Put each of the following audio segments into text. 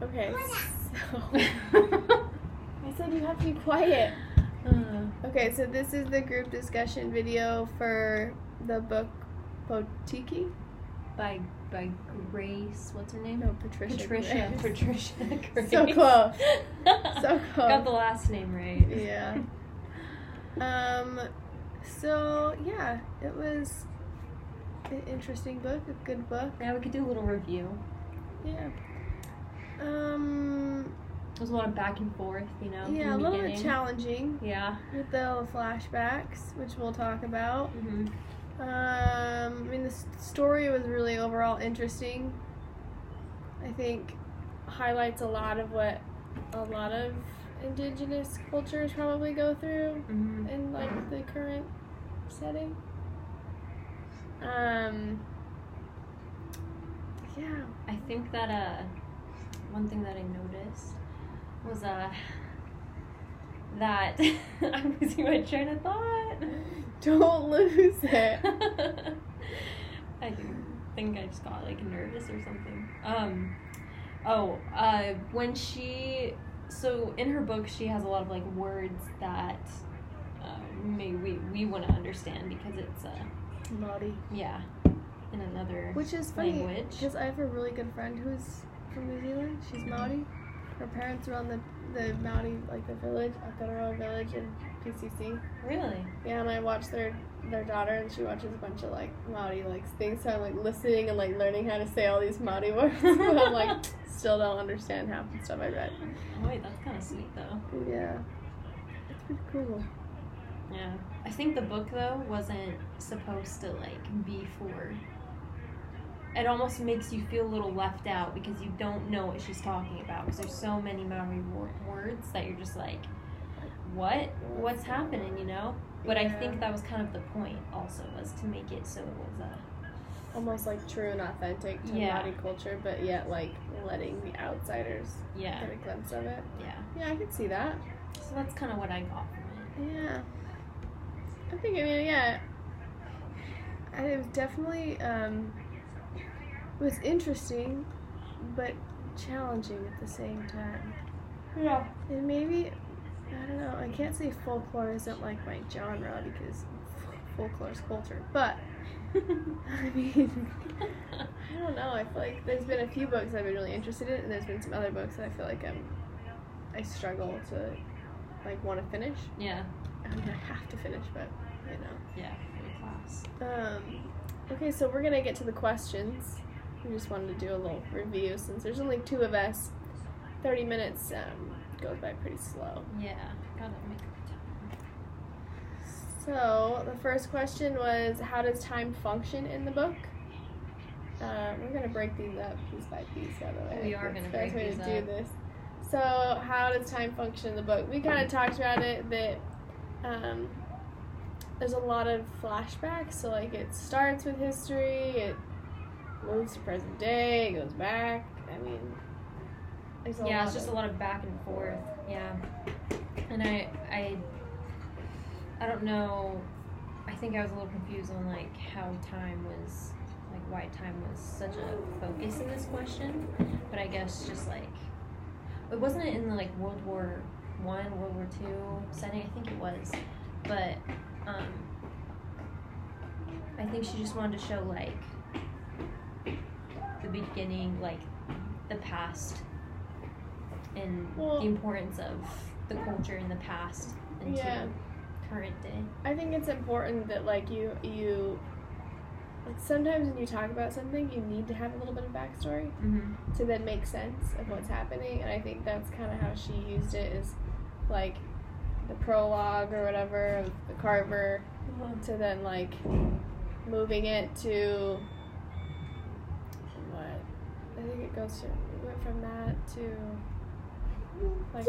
Okay, so I said you have to be quiet. Okay, so this is the group discussion video for the book Potiki by Grace. What's her name? No, Patricia Grace. So close. So close. Got the last name right. Yeah. So yeah, it was an interesting book, a good book. Yeah, we could do a little review. Yeah. There's a lot of back and forth, you know. Yeah, a little bit challenging. Yeah. With the flashbacks, which we'll talk about. Mm-hmm. I mean, the story was really overall interesting. I think highlights a lot of what a lot of indigenous cultures probably go through in like the current setting. Yeah. I think that one thing that I noticed was that I'm losing my train of thought. Don't lose it. I think I just got like nervous or something. When so in her book she has a lot of like words that maybe we want to understand because it's Maori. Yeah, in another which is language. Funny because I have a really good friend who's from New Zealand. She's Maori. Her parents were on the Maori, like the village, Aotearoa village in PCC. Really? Yeah, and I watched their daughter, and she watches a bunch of like Maori like things. So I'm like listening and like learning how to say all these Maori words. But I'm like still don't understand half the stuff I read. Oh, wait, that's kind of sweet though. Yeah, it's pretty cool. Yeah, I think the book though wasn't supposed to like be for. It almost makes you feel a little left out because you don't know what she's talking about because there's so many Maori words that you're just like, what's happening, you know? But I think that was kind of the point also, was to make it so it was almost like true and authentic to Maori culture, but yet like letting the outsiders get a glimpse of it. Yeah, I could see that. So that's kind of what I got from it. Yeah, I think it was definitely it was interesting, but challenging at the same time. Yeah. And maybe, I don't know, I can't say folklore isn't like my genre because folklore is culture, but, I mean, I don't know, I feel like there's been a few books I've been really interested in, and there's been some other books that I feel like I struggle to, like, want to finish. Yeah. I mean, I have to finish, but, you know. Yeah, for the class. Okay, so we're gonna get to the questions. We just wanted to do a little review since there's only two of us. 30 minutes goes by pretty slow. Yeah, gotta make up time. So the first question was, how does time function in the book? We're gonna break these up piece by piece, by the way. We are gonna break these up. Do this. So how does time function in the book? We kind of talked about it that there's a lot of flashbacks. So like it starts with history, it moves to present day, it goes back. I mean, it's just a lot of back and forth. Yeah, and I don't know. I think I was a little confused on like how time was, like why time was such a focus in this question. But I guess just like it wasn't in the like World War I, World War II setting. I think it was, but I think she just wanted to show like the beginning, like the past, and the importance of the culture in the past into current day. I think it's important that like you like sometimes when you talk about something you need to have a little bit of backstory to then make sense of what's happening, and I think that's kind of how she used it, is like the prologue or whatever of the Carver to then like moving it to what I think it went from that to like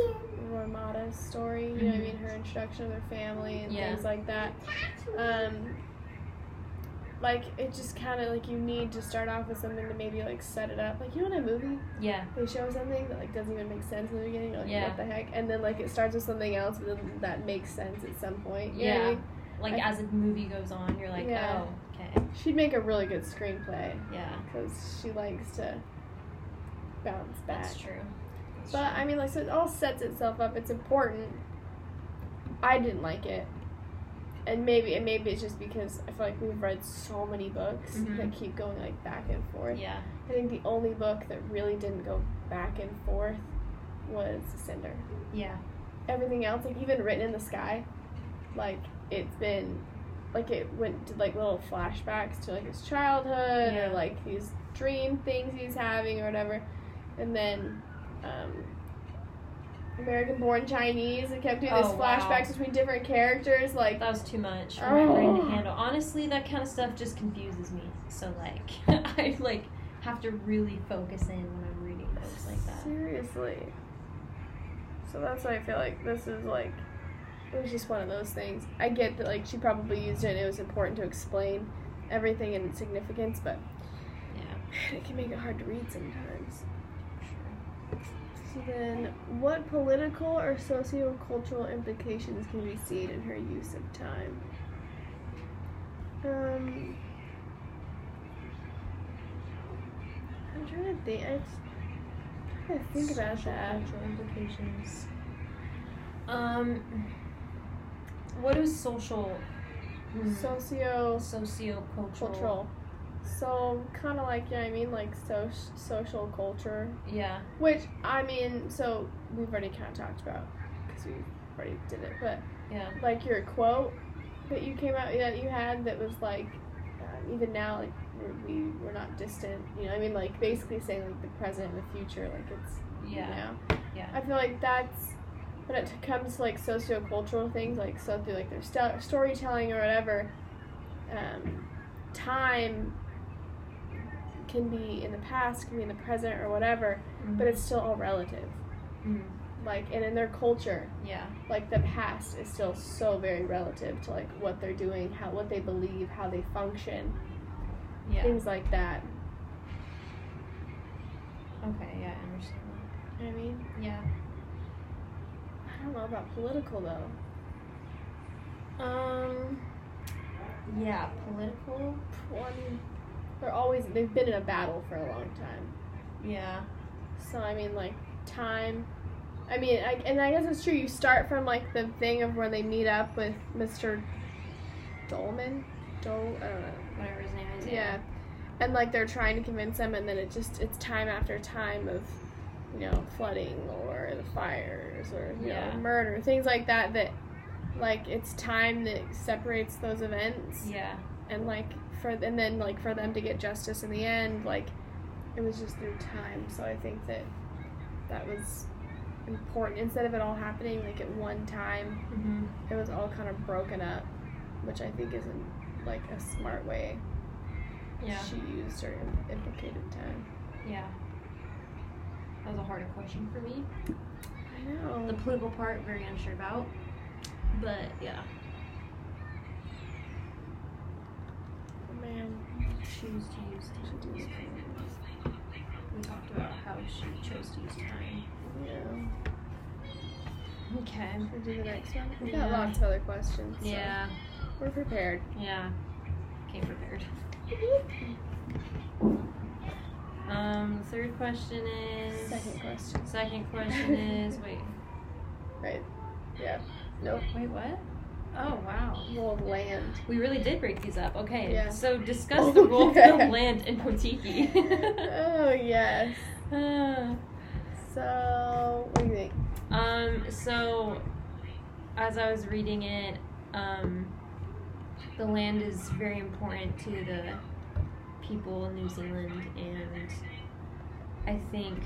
Ramada's story, you know what I mean, her introduction of their family and things like that. Like it just kind of like you need to start off with something to maybe like set it up, like, you know, in a movie they show something that like doesn't even make sense in the beginning, you're like what the heck, and then like it starts with something else but then that makes sense at some point, you know what I mean? Like as the movie goes on you're like oh okay. She'd make a really good screenplay because she likes to bounce back. That's true. But I mean, like, so it all sets itself up. It's important. I didn't like it, and maybe it's just because I feel like we've read so many books that keep going like back and forth. Yeah. I think the only book that really didn't go back and forth was Cinder. Yeah. Everything else, like even Written in the Sky, like it's been, like it went to like little flashbacks to like his childhood or like these dream things he's having or whatever, and then American Born Chinese, it kept doing these flashbacks between different characters. Like that was too much for my brain to handle. Honestly, that kind of stuff just confuses me. So like I like have to really focus in when I'm reading books like that. Seriously. So that's why I feel like this is like, it was just one of those things. I get that like she probably used it and it was important to explain everything and its significance, but yeah, it can make it hard to read sometimes. So then, what political or socio-cultural implications can be seen in her use of time? I'm trying to think about that. Cultural implications. What is socio-cultural? So, kind of like, like social culture. Yeah. Which, I mean, so we've already kind of talked about, because we already did it, but, like your quote that you had that was like, even now, like, we're not distant, like, basically saying, like, the present and the future, like, it's now. Yeah. I feel like that's, when it comes to, like, socio-cultural things, like, so through, like, their storytelling or whatever, time can be in the past, can be in the present or whatever, but it's still all relative. Like, and in their culture, like, the past is still so very relative to, like, what they're doing, what they believe, how they function, things like that. Okay, yeah, I understand that. You know what I mean? Yeah. I don't know about political, though. Yeah, political? Well, I mean, they've been in a battle for a long time. Yeah. So, I mean, like, time. I mean, and I guess it's true. You start from, like, the thing of when they meet up with Mr. Dolman? I don't know. Whatever his name is. Yeah. And, like, they're trying to convince him, and then it's time after time of, flooding or the fires or, murder, things like that, like, it's time that separates those events. Yeah. And, like, for them to get justice in the end, like, it was just through time. So I think that was important. Instead of it all happening, like, at one time, it was all kind of broken up, which I think isn't, like, a smart way. Yeah. She used or implicated time. Yeah. That was a harder question for me. I know. The political part, very unsure about. But, yeah. Man. Choose to use time. We talked about how she chose to use time. Yeah. Okay. We'll do the next one. We've got lots of other questions. So yeah. We're prepared. Yeah. Came prepared. Third question is... Second question is... Wait. Right. Yeah. Nope. Wait, what? Oh, wow. Role of land. We really did break these up. Okay. Yeah. So discuss the role of land in Potiki. Oh, yes. So, what do you think? So, as I was reading it, the land is very important to the people in New Zealand, and I think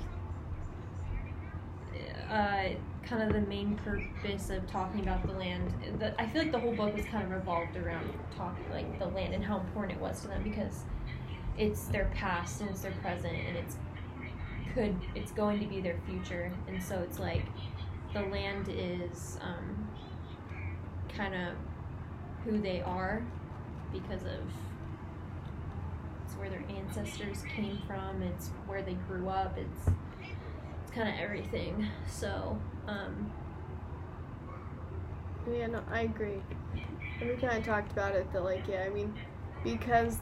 kind of the main purpose of talking about the land, I feel like the whole book was kind of revolved around talking like the land and how important it was to them, because it's their past and it's their present and it's going to be their future, and so it's like the land is kind of who they are because of it's where their ancestors came from, it's where they grew up, it's kind of everything. So yeah, no, I agree. And we kind of talked about it that, like, yeah, I mean, because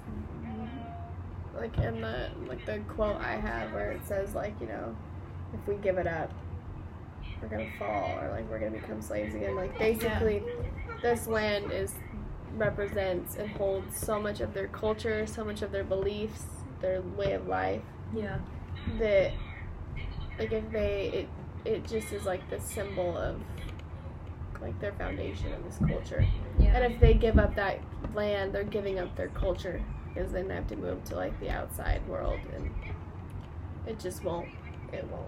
like in the quote I have where it says like, you know, if we give it up, we're gonna fall, or like we're gonna become slaves again. Like basically, this land represents and holds so much of their culture, so much of their beliefs, their way of life. Yeah. That like if it just is like the symbol of like their foundation of this culture. Yeah. And if they give up that land, they're giving up their culture, because then they have to move to like the outside world, and it just won't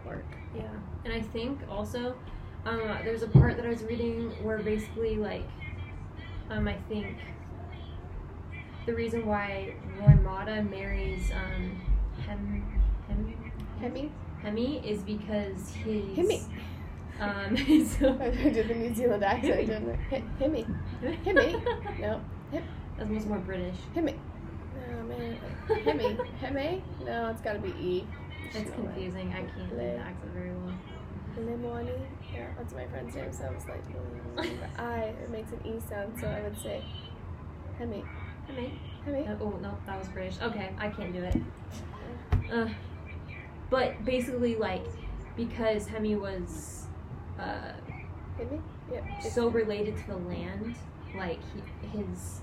work. Yeah. And I think also there's a part that I was reading where basically like I think the reason why Ramada marries Hemi is because his so I did the New Zealand accent, didn't I? Hemi. No. That's almost more British. Hemi. Oh man. Hemi. No, it's got to be E. It's confusing. I can't do the accent very well. Limoni. Yeah, that's my friend's name, so I was like, it makes an E sound, so I would say Hemi. Oh no, that was British. Okay, I can't do it. But basically, like, because Hemi was so related to the land, like he was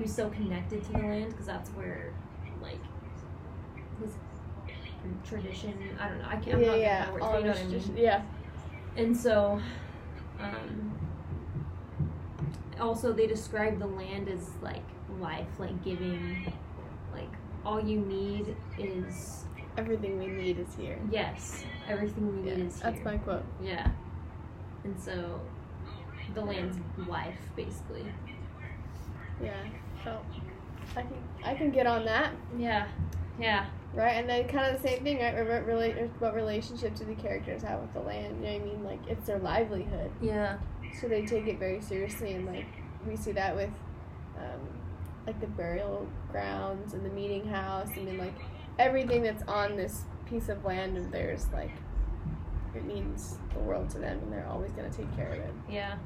so connected to the land, because that's where like his tradition. I don't know. I can't. I'm not that word, you know what I mean? Yeah. And so, also they describe the land as like life, like giving, like all you need is. Everything we need is here. Yes, everything we need is here. That's my quote. Yeah. And so, the land's life, basically. Yeah. So, I can get on that. Yeah. Right, and then kind of the same thing, right? What relationship do the characters have with the land? You know what I mean? Like, it's their livelihood. Yeah. So they take it very seriously, and like we see that with, like the burial grounds and the meeting house. I mean, like everything that's on this piece of land of theirs, like it means the world to them, and they're always going to take care of it. Yeah.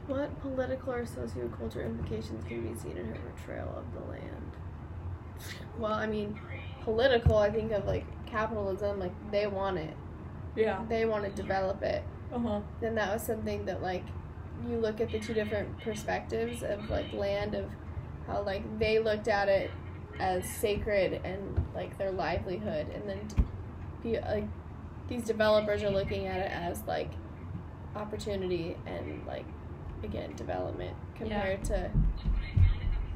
What political or sociocultural implications can be seen in her portrayal of the land? Well, I mean, political, I think of like capitalism, like they want it. Yeah. They want to develop it. Then that was something that like you look at the two different perspectives of like land, of how like they looked at it as sacred and like their livelihood, and then like these developers are looking at it as like opportunity and like again development compared to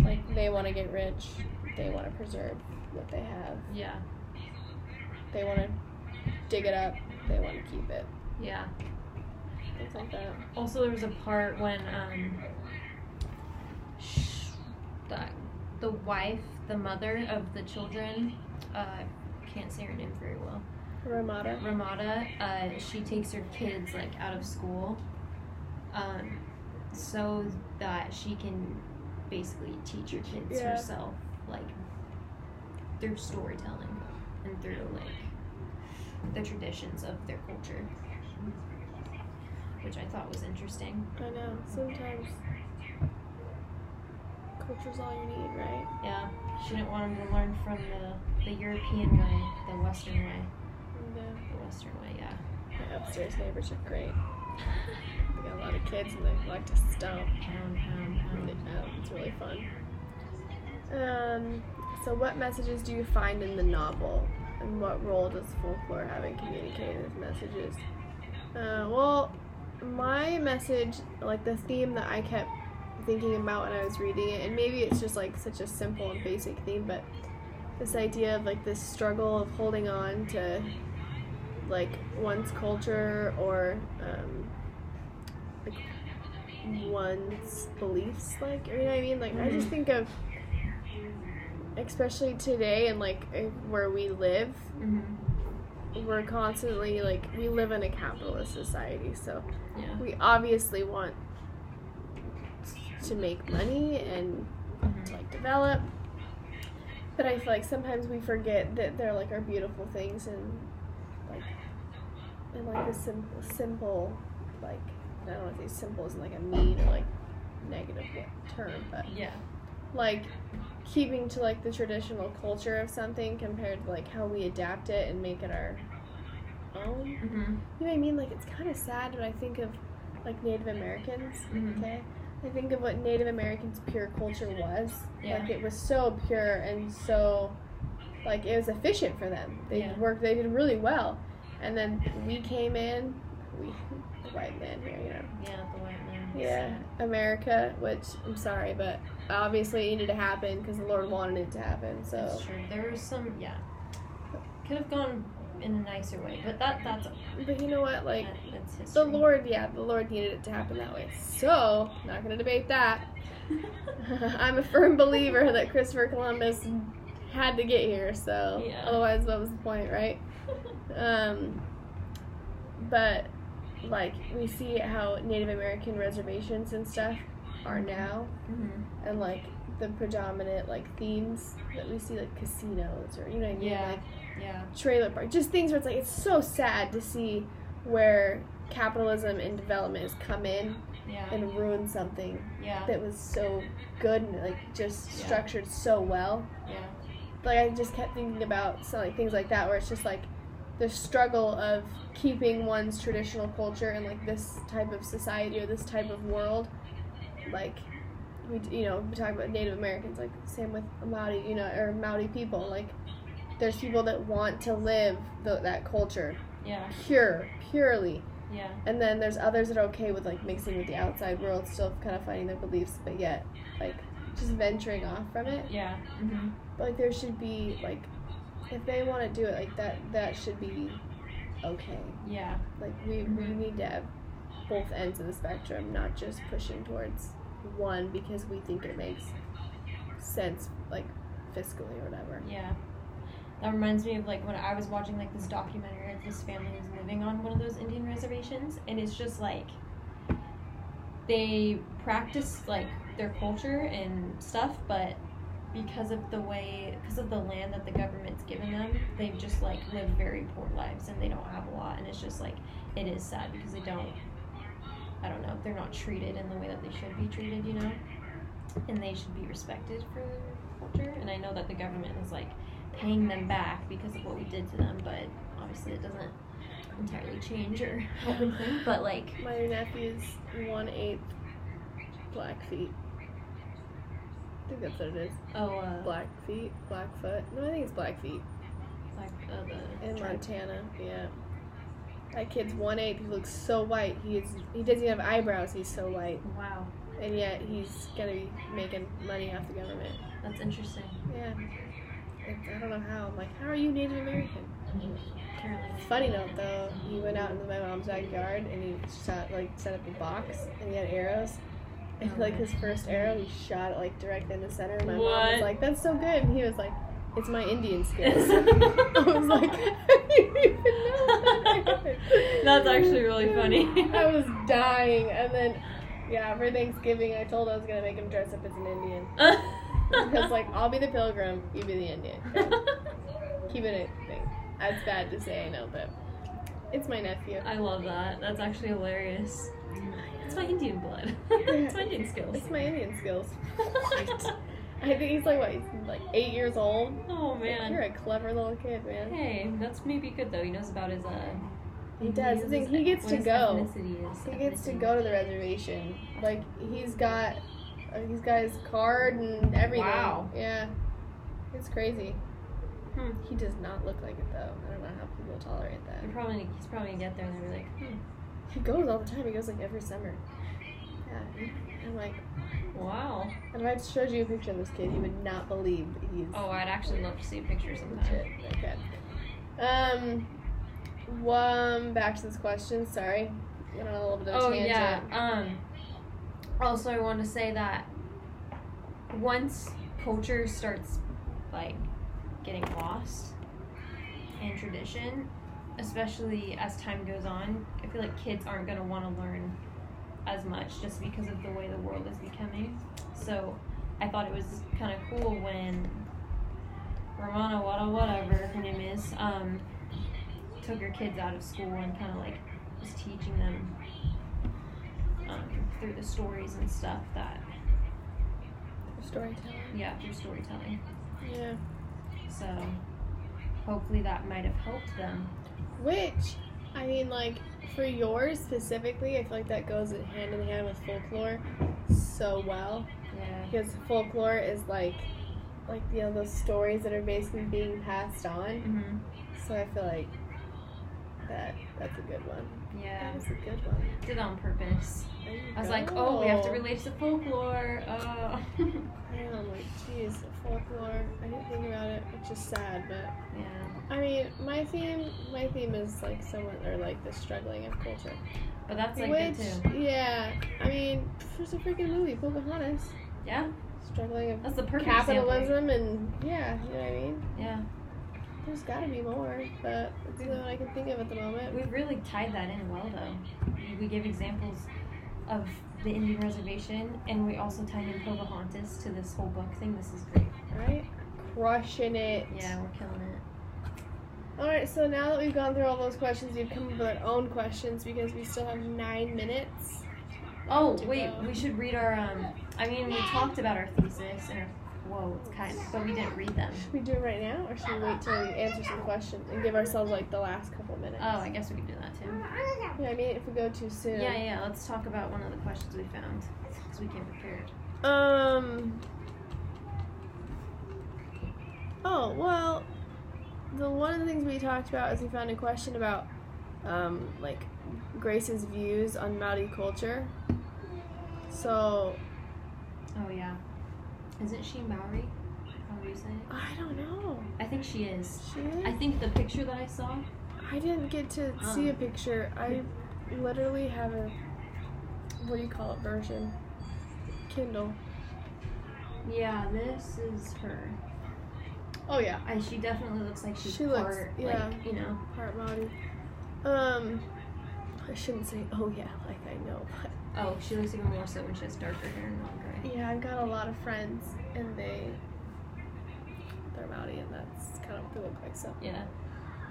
like they want to get rich, they want to preserve what they have. Yeah. They want to dig it up, they want to keep it. Yeah. Things like that. Also, there was a part when the wife, the mother of the children, can't say her name very well. Ramada, she takes her kids like out of school, so that she can basically teach her kids herself, like through storytelling and through like the traditions of their culture, which I thought was interesting. I know. Sometimes culture's all you need, right? Yeah. She didn't want them to learn from the European way, the Western way. Yeah. The Western way, yeah. My upstairs neighbors are great. They got a lot of kids and they like to stomp. Pound. It's really fun. So what messages do you find in the novel? And what role does folklore have in communicating those messages? Well, my message, like the theme that I kept thinking about when I was reading it, and maybe it's just like such a simple and basic theme, but this idea of like this struggle of holding on to like one's culture or like one's beliefs, like, you know what I mean? Like, I just think of, especially today and like where we live, we're constantly like, we live in a capitalist society, so we obviously want to make money and to like develop, but I feel like sometimes we forget that there like are beautiful things and like the simple like, I don't know if these simple isn't like a mean or like negative term, but like keeping to, like, the traditional culture of something compared to, like, how we adapt it and make it our own. You know what I mean? Like, it's kind of sad when I think of, like, Native Americans, okay? I think of what Native Americans' pure culture was. Yeah. Like, it was so pure and so, like, it was efficient for them. They did really well. And then we came in, the white man here, you know. Yeah, the white man. Yeah, America, which, I'm sorry, but obviously it needed to happen because the Lord wanted it to happen, so. That's true. There was some, could have gone in a nicer way, but that's okay. But you know what, like, that's history. the Lord needed it to happen that way. So, not going to debate that. I'm a firm believer that Christopher Columbus had to get here, so otherwise what was the point, right? But, like, we see how Native American reservations and stuff are now, and, like, the predominant, like, themes that we see, like, casinos, or, you know what I mean? Like, trailer park, just things where it's like, it's so sad to see where capitalism and development has come in and ruined something that was so good and, like, just structured so well. Like, I just kept thinking about some, like, things like that where it's just, like, the struggle of keeping one's traditional culture in, like, this type of society or this type of world. Like, we talk about Native Americans, like, same with Maori, you know, or Maori people, like, there's people that want to live that culture purely. And then there's others that are okay with, like, mixing with the outside world, still kind of finding their beliefs, but yet, like, just venturing off from it. But, like, there should be, like, if they want to do it, like, that should be okay. Like, we need to have both ends of the spectrum, not just pushing towards one because we think it makes sense, like, fiscally or whatever. That reminds me of, like, when I was watching, like, this documentary of this family who's living on one of those Indian reservations, and it's just, like, they practice, like, their culture and stuff, but because of the land that the government's given them, they've just, like, lived very poor lives, and they don't have a lot, and it's just, like, it is sad because they don't, I don't know, they're not treated in the way that they should be treated, you know, and they should be respected for their culture, and I know that the government is, like, paying them back because of what we did to them, but obviously it doesn't entirely change or help anything, but, like... My nephew's 1/8 Blackfeet. I think that's what it is. Blackfeet? Blackfoot? No, I think it's Blackfeet. In Montana, That kid's 1/8. He looks so white. He doesn't even have eyebrows. He's so white. Wow. And yet he's gonna be making money off the government. That's interesting. Yeah. I don't know how. I'm like, how are you Native American? Funny note though, he went out into my mom's backyard and he set up a box and he had arrows. And like his first arrow, he shot it like directly in the center. And my mom was like, "That's so good." And he was like, "It's my Indian skills." I was like, "I didn't even know that." That's actually really funny. I was dying, and then for Thanksgiving, I told I was gonna make him dress up as an Indian. Because, like, I'll be the pilgrim, you be the Indian. Okay? Keep it a thing. That's bad to say, I know, but it's my nephew. I love that. That's actually hilarious. It's my Indian blood. It's my Indian skills. It's my Indian skills. I think he's like 8 years old. Oh, man. Like, you're a clever little kid, man. Hey, that's maybe good, though. He knows about his, He does. He gets to go. He gets to go to the reservation. Like, he's got his card and everything. Wow. Yeah. It's crazy. He does not look like it, though. I don't know how people tolerate that. He's probably gonna get there and they'll be like, He goes all the time. He goes, like, every summer. Yeah. I'm like, wow. And if I showed you a picture of this kid, you would not believe that he's... Oh, I'd actually love to see a picture sometime. Okay. Back to this question. Sorry. Went on a little bit of a tangent. Yeah. Also, I want to say that once culture starts, like, getting lost in tradition, especially as time goes on, I feel like kids aren't going to want to learn as much just because of the way the world is becoming. So I thought it was kind of cool when Ramona, whatever her name is, took her kids out of school and kind of like was teaching them through the stories and stuff that Storytelling. Yeah, through storytelling. Yeah. So, hopefully that might have helped them. Which, I mean, like, for yours specifically, I feel like that goes hand in hand with folklore so well. Yeah. Because folklore is like you know, those stories that are basically being passed on. Mm-hmm. So I feel like that's a good one. Yeah. That is a good one. Did it on purpose. I was like, oh, we have to relate to folklore. Oh. I know, I'm like, geez, folklore. I didn't think about it, which is sad, but yeah. I mean, my theme is like someone or like the struggling of culture. But that's like good too. Yeah, I mean, there's a freaking movie, Pocahontas. Yeah. Struggling of that's the perfect capitalism and yeah, you know what I mean? Yeah. There's gotta be more, but it's the only one I can think of at the moment. We've really tied that in well though. We give examples of the Indian reservation, and we also tied in Pocahontas to this whole book thing. This is great. Right? Crushing it. Yeah, we're killing it. Alright, so now that we've gone through all those questions, we've come up with our own questions because we still have 9 minutes. Oh, wait, we should read our, I mean, we talked about our thesis and our, but we didn't read them. Should we do it right now, or should we wait till we answer some questions and give ourselves, like, the last couple minutes? Oh, I guess we could do that, too. Yeah, I mean, if we go too soon. Yeah, let's talk about one of the questions we found, because we came prepared. Oh, well, one of the things we talked about is we found a question about, like, Grace's views on Maori culture. So... Oh, yeah. Isn't she Maori? How do you say it? I don't know. I think she is. She is? I think the picture that I saw... I didn't get to see a picture. I literally have a, what do you call it, version? Kindle. Yeah, this is her. Oh, yeah. She definitely looks like she's part, looks, like, you know. Part Maori. I shouldn't say, oh, yeah, like I know, but... Oh, she looks even more so when she has darker hair and not gray. Yeah, I've got a lot of friends, and they're Maori, and that's kind of what they look like, so... Yeah.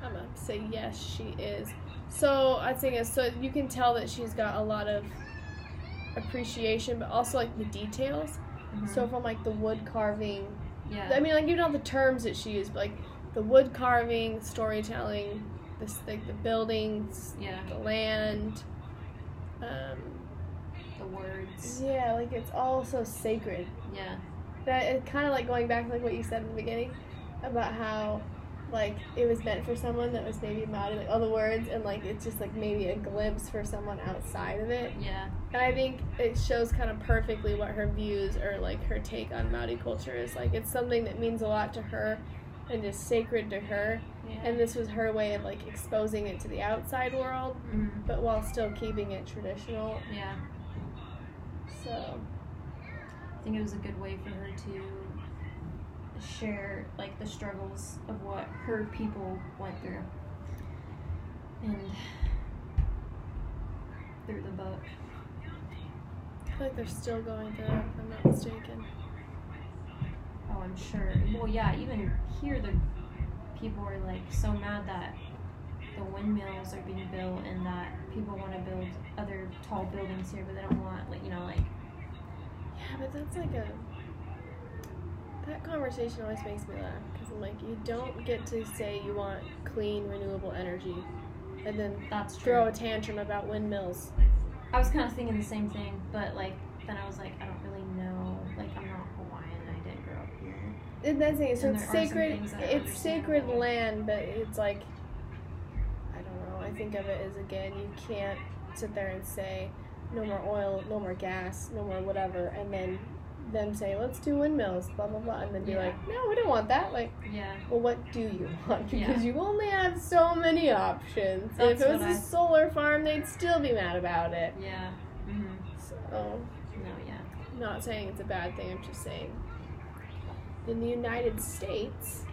I'm gonna say yes, she is. So, I'd say yes, so you can tell that she's got a lot of appreciation, but also, like, the details. Mm-hmm. So, from, like, the wood carving... Yeah. I mean, like, even all the terms that she used, but, like, the wood carving, storytelling, like, the buildings, the land, the words. Yeah, like, it's all so sacred. Yeah. That it kind of, like, going back to, like, what you said in the beginning about how, like, it was meant for someone that was maybe Maori, like, all the words, and, like, it's just, like, maybe a glimpse for someone outside of it. Yeah. And I think it shows kind of perfectly what her views or, like, her take on Maori culture is. Like, it's something that means a lot to her and is sacred to her. Yeah. And this was her way of, like, exposing it to the outside world, but while still keeping it traditional. Yeah. So. I think it was a good way for her to share, like, the struggles of what her people went through. And through the book. I feel like they're still going through it, if I'm not mistaken. Oh, I'm sure. Well, yeah, even here the people are, like, so mad that the windmills are being built and that people want to build other tall buildings here, but they don't want, like, you know, like... Yeah, but that's like that conversation always makes me laugh, because I'm like, you don't get to say you want clean, renewable energy and then throw a tantrum about windmills. I was kind of thinking the same thing, but, like, then I was like, I don't really know, like, I'm not Hawaiian and I didn't grow up here. And that's the thing, so it's sacred land, but it's like, I don't know, I think of it as, again, you can't sit there and say, no more oil, no more gas, no more whatever, and then them say, let's do windmills, blah, blah, blah, and then be like, no, we don't want that. Like, well, what do you want? Because you only have so many options. And if it was a solar farm, they'd still be mad about it. Yeah. Mm-hmm. So, no, yeah. I'm not saying it's a bad thing, I'm just saying, in the United States,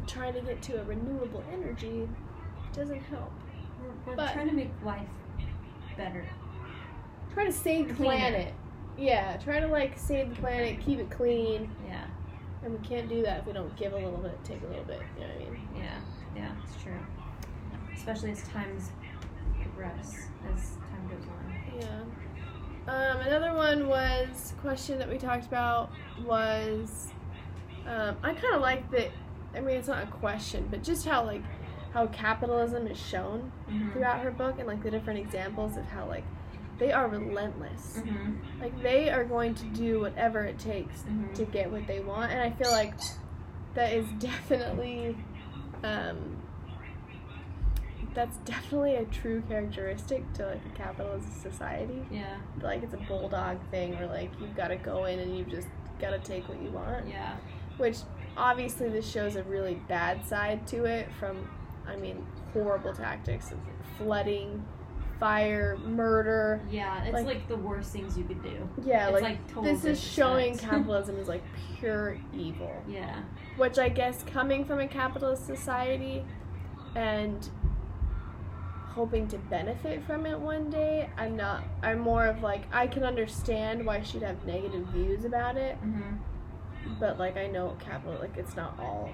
trying to get to a renewable energy doesn't help. We're trying to make life better. Try to save the planet. Yeah, try to, like, save the planet, keep it clean. Yeah. And we can't do that if we don't give a little bit, take a little bit, you know what I mean? Yeah, it's true. Especially as times progress, as time goes on. Another one was question that we talked about was I kind of like that. I mean, it's not a question, but just how capitalism is shown throughout her book, and like the different examples of how like they are relentless. Like they are going to do whatever it takes to get what they want, and I feel like that is definitely that's definitely a true characteristic to like a capitalist society. Yeah. Like it's a bulldog thing, where like you've got to go in and you've just got to take what you want. Yeah. Which obviously this shows a really bad side to it. From, I mean, horrible tactics of flooding, fire, murder. Yeah, it's like the worst things you could do. Yeah, it's like total this is showing disrespect. capitalism is like pure evil. Yeah. Which I guess coming from a capitalist society and hoping to benefit from it one day, I'm more of like, I can understand why she'd have negative views about it, but like I know it's not all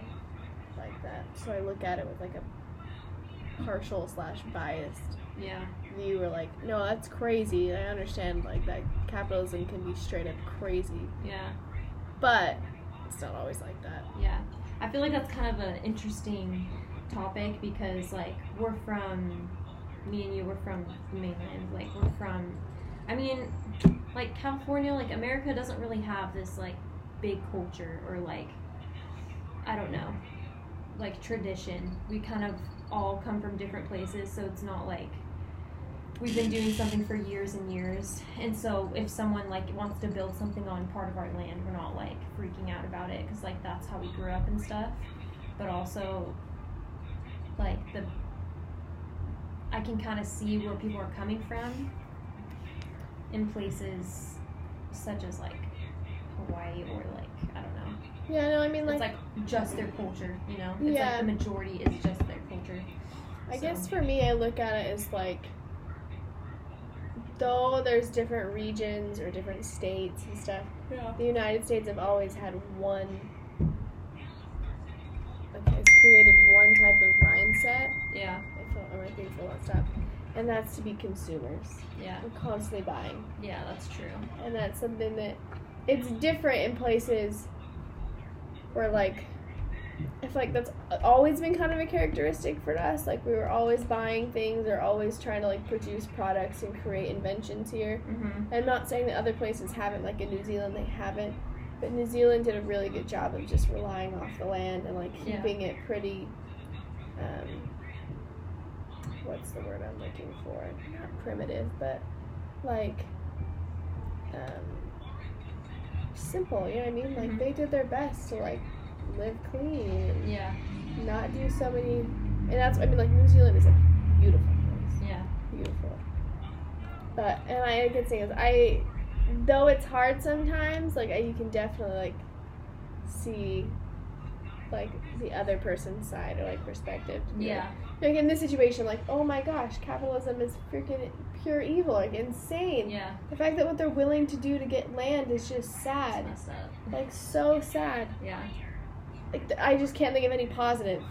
like that, so I look at it with like a partial / biased view, or like, no, that's crazy. I understand like that capitalism can be straight up crazy, but it's not always like that. I feel like that's kind of an interesting topic, because like me and you were from the mainland, like we're from, I mean, like California, like America doesn't really have this like big culture, or like, I don't know, like tradition. We kind of all come from different places, so it's not like we've been doing something for years and years, and so if someone like wants to build something on part of our land, we're not like freaking out about it, because like that's how we grew up and stuff. But also like I can kind of see where people are coming from in places such as like Hawaii, or like, I don't know. Yeah, no, I mean like, it's like just their culture, you know? It's like the majority is just their culture. I guess for me, I look at it as like, though there's different regions or different states and stuff, the United States have always had it's created one type of mindset. Yeah. I think for one stop, and that's to be consumers. Yeah. We're constantly buying. Yeah, that's true. And that's something that it's different in places where like, I feel like that's always been kind of a characteristic for us. Like we were always buying things, or always trying to like produce products and create inventions here. I'm not saying that other places haven't, like in New Zealand they haven't, but New Zealand did a really good job of just relying off the land and like keeping it pretty, what's the word I'm looking for? Not primitive, but like simple, you know what I mean? Like they did their best to like live clean and not do so many, and that's, I mean, like New Zealand is a beautiful place. Beautiful. But, and I can say is, though it's hard sometimes, like you can definitely like see like the other person's side, or like perspective. Like in this situation, like, oh my gosh, capitalism is freaking pure evil, like insane. The fact that what they're willing to do to get land is just sad. It's messed up. Like so sad. Like I just can't think of any positive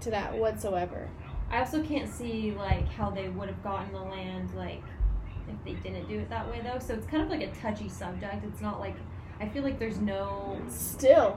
to that whatsoever. I also can't see like how they would have gotten the land like if they didn't do it that way though. So it's kind of like a touchy subject. It's not like, I feel like there's no so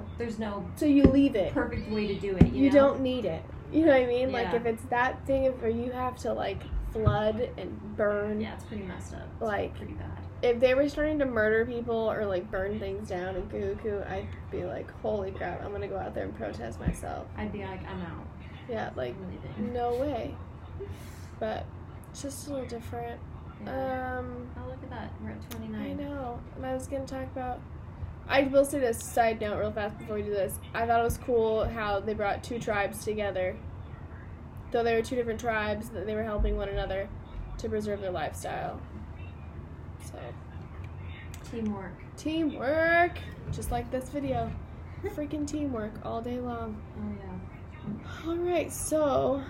you leave it. Perfect way to do it. You know? Don't need it. You know what I mean? Like if it's that thing where you have to like flood and burn. Yeah, it's pretty messed up. It's like pretty bad. If they were starting to murder people or like burn things down in Kuhuku, I'd be like, holy crap, I'm gonna go out there and protest myself. I'd be like, I'm out. Yeah, like no way. But it's just a little different. Oh, look at that. We're at 29. I know. And I was gonna talk about, I will say this side note real fast before we do this. I thought it was cool how they brought two tribes together. Though they were two different tribes, that they were helping one another to preserve their lifestyle. So, teamwork, just like this video. Freaking teamwork all day long. Oh yeah. All right, so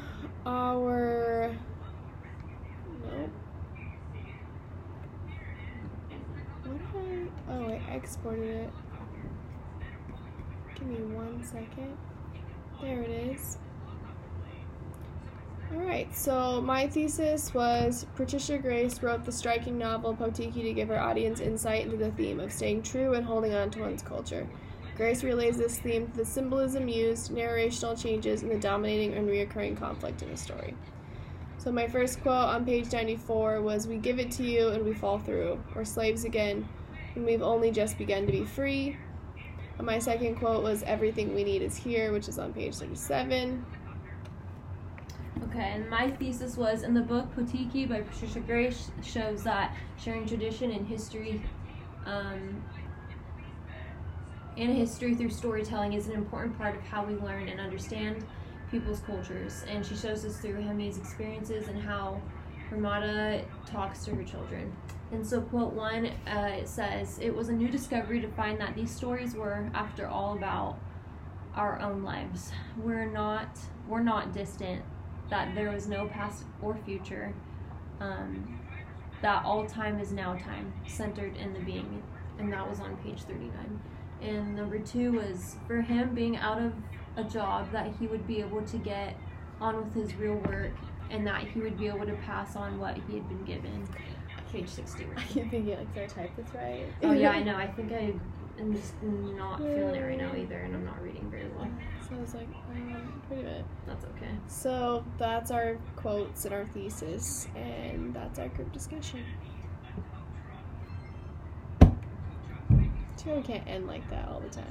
I exported it. Give me 1 second. There it is. All right. Alright, so my thesis was Patricia Grace wrote the striking novel Potiki to give her audience insight into the theme of staying true and holding on to one's culture. Grace relays this theme through the symbolism used, narrational changes, and the dominating and reoccurring conflict in the story. So my first quote on page 94 was, "We give it to you and we fall through. We're slaves again, and we've only just begun to be free." And my second quote was, "Everything we need is here," which is on page 37. Okay, and my thesis was, in the book Potiki by Patricia Grace shows that sharing tradition and history through storytelling is an important part of how we learn and understand people's cultures. And she shows us through Hemi's experiences and how Ramada talks to her children. And so quote 1, it says, "It was a new discovery to find that these stories were, after all, about our own lives. We're not distant, that there was no past or future, that all time is now time, centered in the being." And that was on page 39. And number 2 was, for him being out of a job, that he would be able to get on with his real work and that he would be able to pass on what he had been given. Page 61. I keep thinking, like, did I type this right? Oh yeah, I know. I think I'm just not feeling it right now either, and I'm not reading very well. So I was like, wait a minute. That's okay. So that's our quotes and our thesis, and that's our group discussion. Too bad we can't end like that all the time.